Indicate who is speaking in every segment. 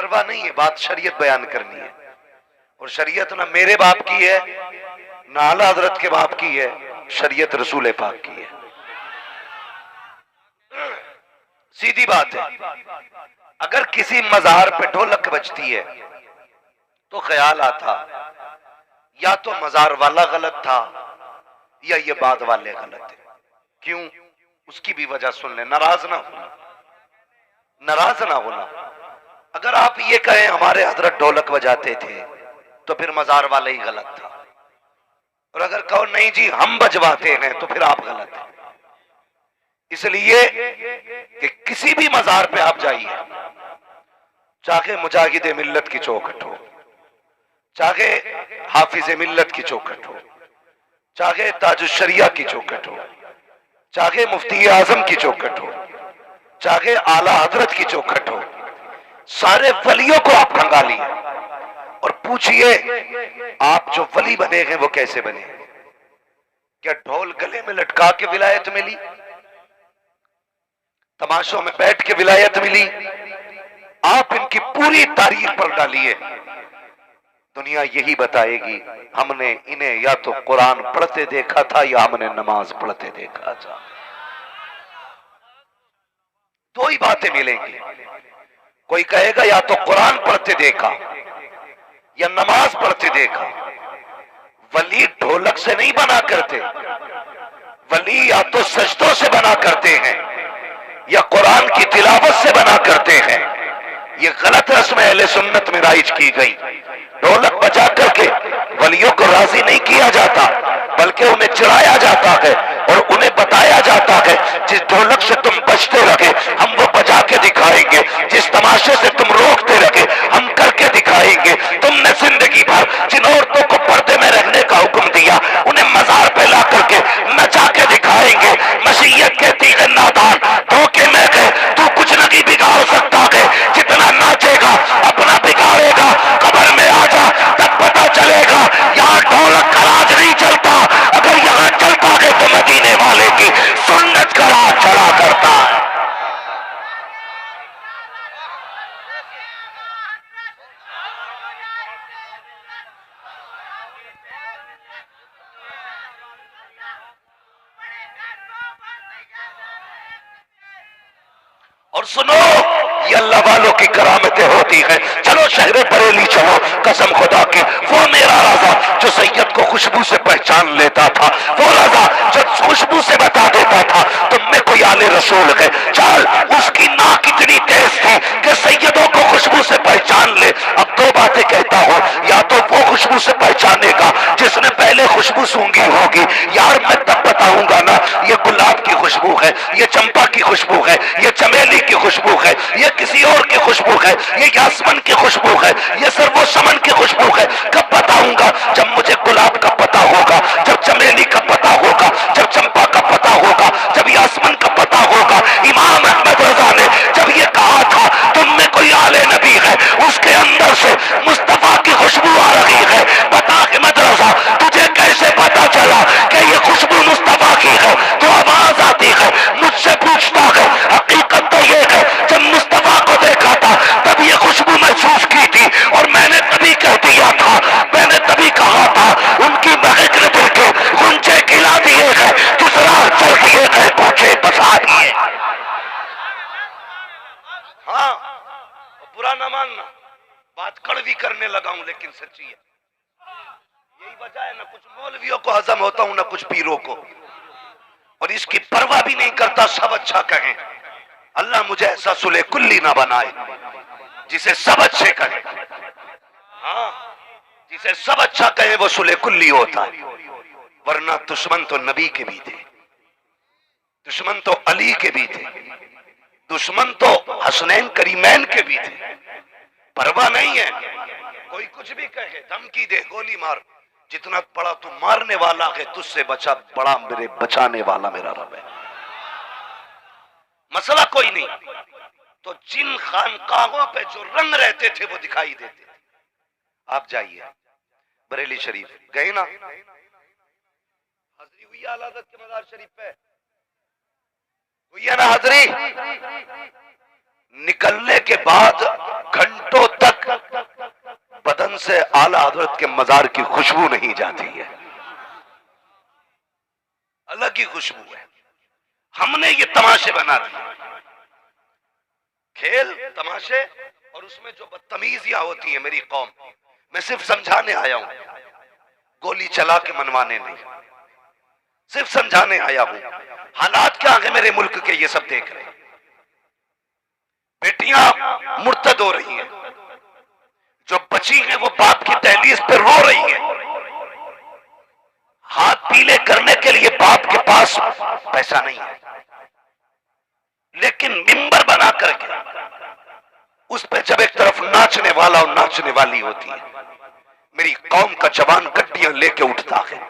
Speaker 1: परवाह नहीं है, बात शरीयत बयान करनी है। और शरीयत ना मेरे बाप की है ना आला हजरत के बाप की है, शरीयत रसूल पाक की है। सीधी बात है। अगर किसी मजार पे ढोलक बजती है तो ख्याल आता या तो मजार वाला गलत था या ये बाद वाले गलत है। क्यों? उसकी भी वजह सुन ले, नाराज ना होना, नाराज ना होना। अगर आप ये कहें हमारे हजरत ढोलक बजाते थे तो फिर मजार वाला ही गलत था, और अगर कहो नहीं जी हम बजवाते हैं तो फिर आप गलत हैं। इसलिए कि किसी भी मजार पे आप जाइए, चाहे मुजाहिद मिल्लत की चौखट हो, चाहे हाफिज मिल्लत की चौखट हो, चाहे ताजुश्शरिया की चौखट हो, चाहे मुफ्ती आजम की चौखट हो, चाहे आला हजरत की चौखट हो, सारे वलियों को आप खंगालिए और पूछिए आप जो वली बने हैं वो कैसे बने? क्या ढोल गले में लटका के विलायत मिली? तमाशों में बैठ के विलायत मिली? आप इनकी पूरी तारीख पर डालिए, दुनिया यही बताएगी हमने इन्हें या तो कुरान पढ़ते देखा था या हमने नमाज पढ़ते देखा था। दो ही बातें मिलेंगी। कोई कहेगा या तो कुरान पढ़ते देखा या नमाज पढ़ते देखा। वली ढोलक से नहीं बना करते, वली या तो सजदों से बना करते हैं या कुरान की तिलावत से बना करते हैं। ये गलत रस्म अहले सुन्नत में राइज की गई। ढोलक बजा करके वलियों को राजी नहीं किया जाता, बल्कि उन्हें चिढ़ाया जाता है और उन्हें बताया जाता है जिस ढोलक से तुम बजते रहे हम वो बजा के दिखाएंगे, जिस तमाशे से तुम रोकते रहे हम करके दिखाएंगे। तुमने जिंदगी भर जिन औरतों को पर्दे में रहने का हुक्म दिया उन्हें मजार पे ला करके नचा के दिखाएंगे। मसीहत कहती है नादान धोखे में गए, तू कुछ नहीं बिगाड़ सकता है, जितना नाचेगा अपना बिगाड़ेगा। कब्र में आ जा तब पता चलेगा यहाँ ढोलक का राज नहीं चलता, अगर यहाँ चलता है तो मदीने वाले की सुन्नत का राज चला करता है। और सुनो ये अल्लाह वालों की करामतें होती हैं। चलो शहरे बरेली चलो, कसम खुदा की वो मेरा राजा जो सैयद को खुशबू से पहचान लेता था, वो राजा जो खुशबू से बता देता था तुम में कोई आले रसूल है। चल उसकी नाक इतनी तेज थी कि सैयदों को खुशबू से पहचान ले। अब दो बातें कहता हूं, या तो वो खुशबू से पहचानेगा जिसने पहले खुशबू सूंघी होगी, यार मैं तब बताऊंगा ना ये गुलाब की खुशबू है, ये चंपा की खुशबू है, ये चमेली की खुशबू है, ये किसी और की खुशबू है, ये यासमन की खुशबू है, ये सर्वोसमन की खुशबू है। कब बताऊंगा? जब मुझे गुलाब का पता होगा, जब चमेली का पता होगा, जब चंपा का पता होगा, जब यासमन का पता होगा। इमाम अहमद रजा ने जब ये कहा था तुम में कोई आले नबी है, उसके अंदर से मुस्तफा की खुशबू आ रही है। बता अहमद रजा तुझे कैसे पता चला कि ये खुशबू मुस्तफा की है? तो आवाज आती है, मुझसे पूछता है। हकीकत तो ये है जब मुस्तफा को देखा था तब ये खुशबू महसूस की थी और मैंने तभी कह दिया था, मैंने तभी कहा था उनकी महक ने दिल के गुंजे खिला दिए हैं, जिस राह चल दिए गए पूछे बसा दिए। हाँ बुरा ना मानना, बात कड़वी करने लगा हूं लेकिन सच्ची है। यही वजह है ना कुछ मौलवियों को हजम होता हूं ना कुछ पीरों को, और इसकी परवाह भी नहीं करता सब अच्छा कहें। अल्लाह मुझे ऐसा सुले कुल्ली ना बनाए जिसे सब अच्छे कहे। हाँ जिसे सब अच्छा कहे वो सुले कुल्ली होता है, वरना दुश्मन तो नबी के भी थे, दुश्मन तो अली के भी थे, दुश्मन तो हसनैन करीमैन के भी थे। परवाह नहीं है, कोई कुछ भी कहे, धमकी दे, गोली मार, जितना बड़ा तू मारने वाला है तुझसे बचा बड़ा मेरे बचाने वाला मेरा रब है। मसला कोई नहीं। तो जिन खानकाहों पे जो रंग रहते थे वो दिखाई देते थे। आप जाइए बरेली शरीफ गए ना, हाजरी हुई आला हज़रत के मज़ार शरीफ पे हुई है ना हाजरी? निकलने के बाद घंटों तक बदन से आला हजरत के मजार की खुशबू नहीं जाती है, अलग ही खुशबू है। हमने ये तमाशे बना दिए, खेल तमाशे, और उसमें जो बदतमीजियां होती है मेरी कौम, मैं सिर्फ समझाने आया हूं, गोली चला के मनवाने नहीं, सिर्फ समझाने आया हूं। हालात क्या है मेरे मुल्क के, ये सब देख रहे हैं। बेटियां मुर्तद हो रही हैं, जो बची हैं वो बाप की दहलीज पे रो रही हैं। हाथ पीले करने के लिए बाप के पास पैसा नहीं है, लेकिन मिंबर बना करके उस पे जब एक तरफ नाचने वाला और नाचने वाली होती है, मेरी कौम का जवान गड्डियां लेके उठता है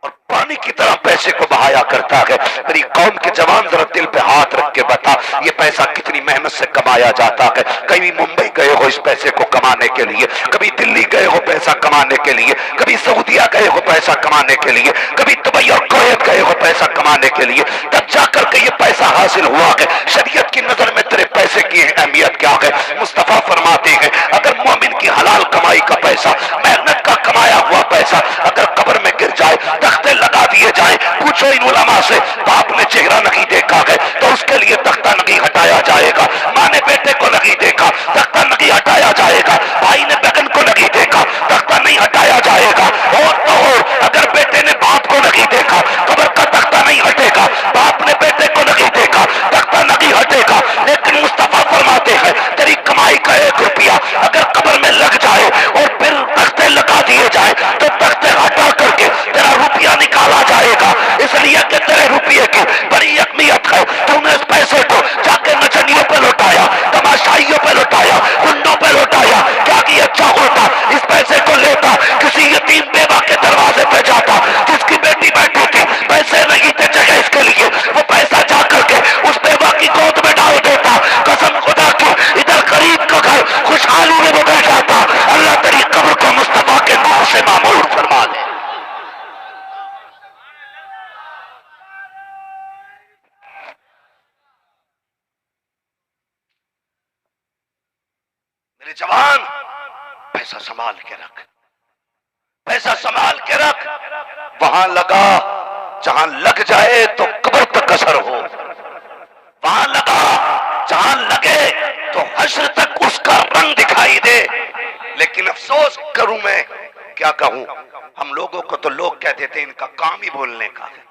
Speaker 1: और पानी की तरह पैसे को बहाया करता है। मेरी कौम के जवान जरा दिल पे हाथ रख के बता, ये पैसा कितनी मेहनत से कमाया जाता है। कभी मुंबई गए हो इस पैसे को कमाने के लिए, कभी दिल्ली गए हो पैसा कमाने के लिए, कभी सऊदिया गए हो पैसा कमाने के लिए, कभी दुबई और कुवैत गए हो पैसा कमाने के लिए, तब जाकर के ये पैसा हासिल हुआ है। शरीयत की नजर में तेरे पैसे की अहमियत क्या है? मुस्तफा फरमाते हैं, अगर मोमिन की हलाल कमाई का पैसा, मेहनत का कमाया हुआ पैसा अगर कब्र में गिर जाए, तख्ते लगा दिए जाए, पूछो इन उलमा से, बाप ने चेहरा नहीं देखा है तो उसके लिए तख्ता नहीं हटाया जाएगा, माँ ने बेटे को नहीं देखा तख्ता नहीं हटाया जाएगा, भाई ने बहन को नहीं देखा तख्ता नहीं हटाया जाएगा। और तो और अगर बेटे ने बाप को नहीं देखा, कब्र का तख्ता नहीं हटेगा, बाप ने बेटे को नहीं देखा तख्ता नहीं हटेगा। लेकिन मुस्तफा फरमाते हैं, तेरी कमाई का 1 रुपया अगर कब्र में लग जाए और फिर तख्ते लगा दिए जाए तो तख्ते हटा करके तेरा रुपया निकाला जाएगा। इसलिए कि तेरे रुपये की बड़ी अहमियत है। तूने इस पैसे को जाके नचनियों पे लौटाया, तमाशाइयों पे लौटाया, गुंडों पे लौटाया, क्या कि अच्छा होता इस पैसे को लेता किसी यतीम बेवा के दरवाजे पे जाता, जिसकी बेटी बैठी थी, पैसे नहीं थे जगह इसके लिए, वो पैसा जा करके उस बेवा की गोद में डाल देता। कसम खुदा की, इधर गरीब का घर खुशहाली में बदल जाता। अल्लाह तेरी कब्र को मुस्तफा के नूर से मामूर फरमा दे। मेरे जवान, पैसा संभाल के रख, पैसा संभाल के रख, वहां लगा जहां लग जाए तो कब्र तक असर हो, वहां लगा जहां लगे तो हश्र तक उसका रंग दिखाई दे। लेकिन अफसोस करूं मैं, क्या कहूं, हम लोगों को तो लोग कह देते इनका काम ही बोलने का है,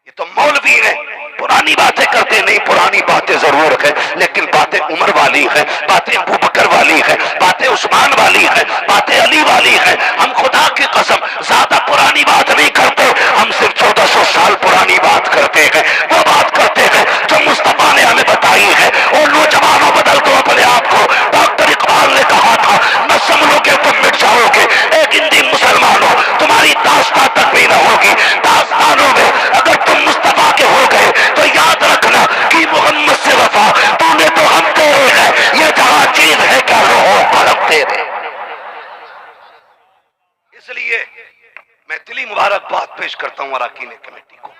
Speaker 1: ये तो मौलवी है, पुरानी बातें करते नहीं। पुरानी बातें जरूर है, लेकिन बातें उमर वाली है, बातें अबू बकर वाली है, बातें उस्मान वाली है, बातें अली वाली है। हम खुदा की कसम ज्यादा पुरानी बात नहीं करते, हम सिर्फ 1400 साल पुरानी बात करते हैं। वो बात करते हैं जो मुस्तफा ने हमें बताई है। और नौजवानों, बदल दो अपने आप को। डॉक्टर इकबाल ने कहा था, न समझोगे तुम मिट जाओगे, एक हिंदी मुसलमानों तुम्हारी दास्तां तक भी न होगी। दास्तानों में अगर तुम मुस्तफा के हो गए तो याद रखना कि मोहम्मद से वफा तूने तो हम तेरे हैं, ये जहां चीज है क्या रोहो पलक तेरे। इसलिए मैं दिली मुबारकबाद पेश करता हूं अरकान कमेटी को।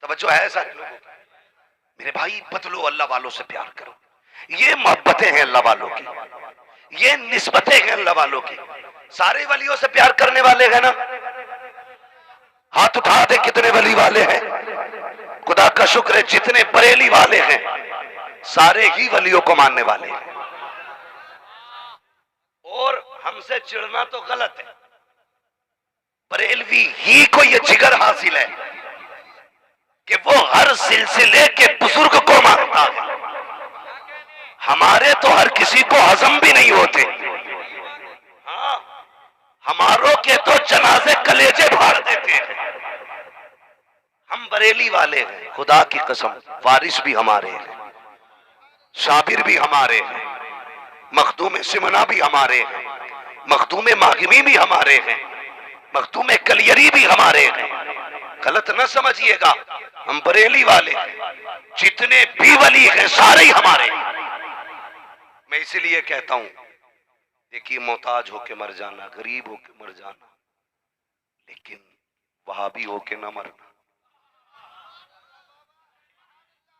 Speaker 1: तवज्जो है सारे लोगों की। मेरे भाई बदलो, अल्लाह वालों से प्यार करो। ये मोहब्बतें हैं अल्लाह वालों की, ये निस्बतें हैं अल्लाह वालों की। सारे वलियों से प्यार करने वाले हैं ना? हाथ उठा दे कितने वली वाले हैं। खुदा का शुक्र है जितने बरेली वाले हैं सारे ही वलियों को मानने वाले हैं। और हमसे चिढ़ना तो गलत है, बरेलवी ही को यह जिगर हासिल है कि वो हर सिलसिले के बुजुर्ग को मानता है। हमारे तो हर किसी को हजम भी नहीं होते। हाँ, हमारों के तो जनाजे कलेजे फाड़ देते हैं। हम बरेली वाले हैं, खुदा की कसम। वारिस भी हमारे हैं, शाबिर भी हमारे हैं, मखदूम सिमना भी हमारे हैं, मखदूम मागिमी भी हमारे हैं, मखदूम कलियरी भी हमारे हैं। गलत न समझिएगा, हम बरेली वाले हैं। जितने भी वली हैं सारे ही हमारे। मैं इसलिए कहता हूं, देखिए, मोहताज होके मर जाना, गरीब होके मर जाना, लेकिन वहाबी होके न मरना।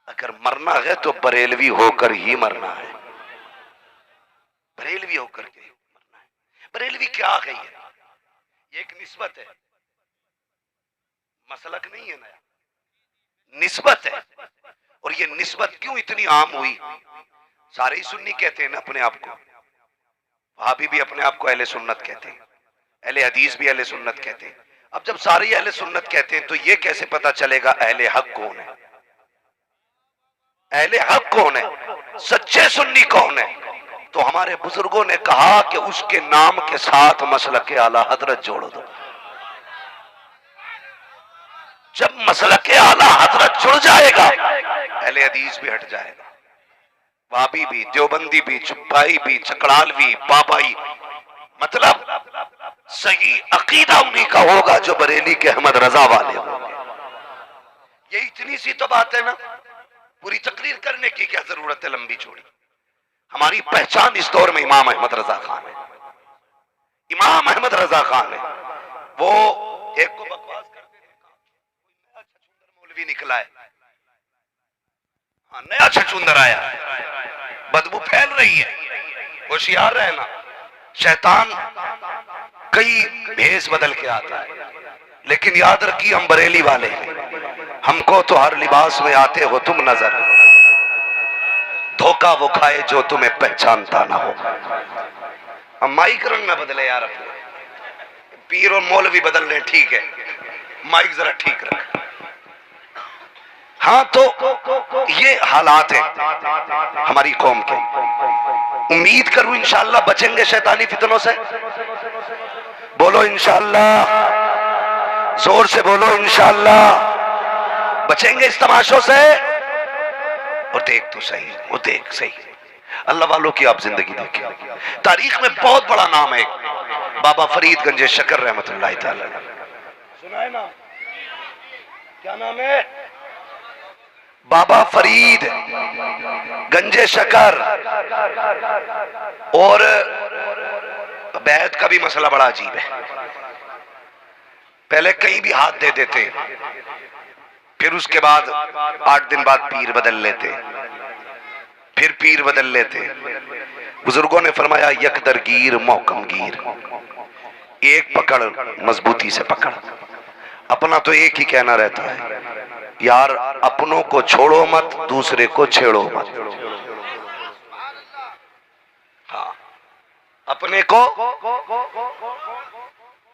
Speaker 1: अगर मरना है तो बरेलवी होकर ही मरना है, बरेलवी होकर के मरना है। बरेलवी क्या है? ये एक निस्बत है, मसलक नहीं है, नया निस्बत है। और ये निस्बत क्यों इतनी आम हुई? सारे ही सुन्नी कहते हैं ना अपने आप को, वहाबी भी अपने आप को अहले सुन्नत कहते हैं, अहले हदीस भी अहले सुन्नत कहते हैं। अब जब सारे अहले सुन्नत कहते हैं तो ये कैसे पता चलेगा अहले हक कौन है? अहले हक कौन है? सच्चे सुन्नी कौन है? तो हमारे बुजुर्गों ने कहा कि उसके नाम के साथ मसलक आला हजरत जोड़ दो। जब मसलक आला हजरत जुड़ जाएगा, अहले हदीस भी हट जाएगा, वाबी भी, देवबंदी भी, चुप्पाई भी, चकड़ालवी, बाबाई, मतलब सही अकीदा उन्हीं का होगा जो बरेली के अहमद रजा वाले हो। ये इतनी सी तो बात है ना, पूरी तकरीर करने की क्या जरूरत है लंबी चौड़ी? हमारी पहचान इस दौर में इमाम अहमद रजा खान है। इमाम अहमद रजा खान है वो। एक को बकवास करते थे, नया छछूंदर मौलवी निकला है, हाँ नया छछूंदर आया, बदबू फैल रही है, होशियार रहना, शैतान कई भेष बदल के आता है। लेकिन याद रखिए हम बरेली वाले हैं, हमको तो हर लिबास में आते हो तुम नजर, धोखा वो खाए जो तुम्हें पहचानता ना हो। अब माइक रंग ना बदले यार, अपने पीर और मौलवी बदल रहे, ठीक है, माइक जरा ठीक रख। हाँ तो ये हालात हैं हमारी कौम के। उम्मीद करूं इंशाअल्लाह बचेंगे शैतानी फितनों से। बोलो इंशाअल्लाह, जोर से बोलो इंशाअल्लाह। बचेंगे इस तमाशों से। और देख तो सही, वो देख सही, अल्लाह वालों की आप जिंदगी देखिए। तारीख में बहुत बड़ा नाम है बाबा फरीद गंजे शकर रहमतुल्लाह तआला। सुना है ना? क्या नाम है? बाबा फरीद गंजे शकर। और बैत का भी मसला बड़ा अजीब है। पहले कहीं भी हाथ दे देते, फिर उसके बाद 8 दिन बाद पीर बदल लेते, फिर पीर बदल लेते। बुजुर्गों ने फरमाया यकदरगीर मोहकमगीर, एक पकड़ मजबूती से पकड़। अपना तो एक ही कहना रहता है, यार अपनों को छोड़ो मत, दूसरे को छेड़ो मत। हाँ, अपने को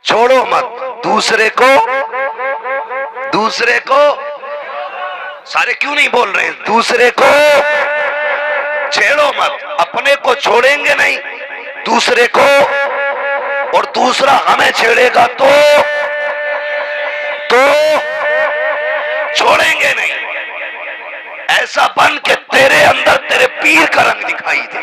Speaker 1: छोड़ो मत, दूसरे को सारे क्यों नहीं बोल रहे? दूसरे को छेड़ो मत। अपने को छोड़ेंगे नहीं दूसरे को, और दूसरा हमें छेड़ेगा तो छोड़ेंगे नहीं। ऐसा बन के तेरे अंदर तेरे पीर का रंग दिखाई दे,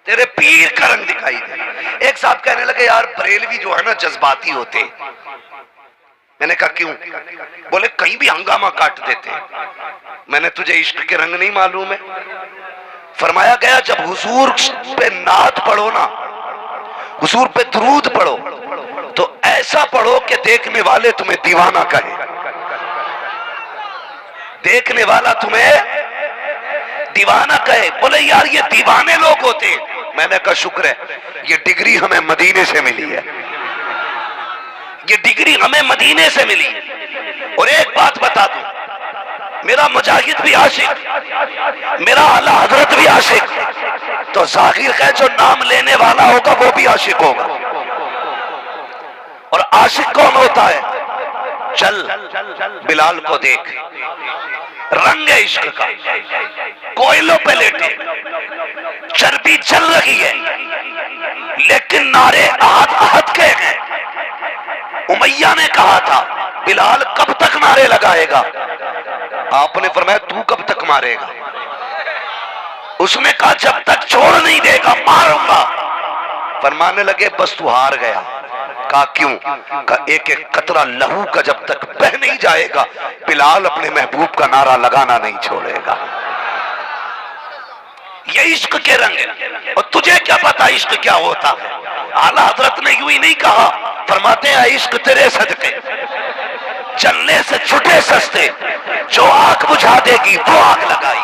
Speaker 1: तेरे पीर का रंग दिखाई दे। एक साहब कहने लगे यार बरेलवी जो है ना जज्बाती होते। मैंने कहा क्यों? बोले कहीं भी हंगामा काट देते। मैंने तुझे इश्क के रंग नहीं मालूम है? फरमाया गया जब हुजूर पे नात पढ़ो ना, हुजूर पे दरूद पढ़ो, तो ऐसा पढ़ो कि देखने वाले तुम्हें दीवाना कहे, देखने वाला तुम्हें दीवाना कहे। बोले यार ये दीवाने लोग होते। मैंने कहा शुक्र है, ये डिग्री हमें मदीने से मिली है, ये डिग्री हमें मदीने से मिली। और एक बात बता दूं, मेरा मुजाहिद भी आशिक, मेरा आला हजरत भी आशिक, तो जाहिर है जो नाम लेने वाला होगा वो भी आशिक होगा। और आशिक कौन होता है? चल बिलाल को देख, रंग है इश्क का, कोयलों पे लेटे, चर्बी चल रही है, लेकिन नारे आहद आहद के हैं। उमैया ने कहा था बिलाल कब तक नारे लगाएगा? आपने फरमाया तू कब तक मारेगा? उसने कहा जब तक छोड़ नहीं देगा मारूंगा। फरमाने लगे बस तू हार गया। कहा क्यों? कहा एक एक कतरा लहू का जब तक बह नहीं जाएगा बिलाल अपने महबूब का नारा लगाना नहीं छोड़ेगा। ये इश्क के रंग है। और तुझे क्या पता इश्क क्या होता है? आला हजरत ने यूं ही नहीं कहा, फरमाते हैं इश्क तेरे सदके चलने से छुटे सस्ते, जो आग आग बुझा देगी वो आग लगाई।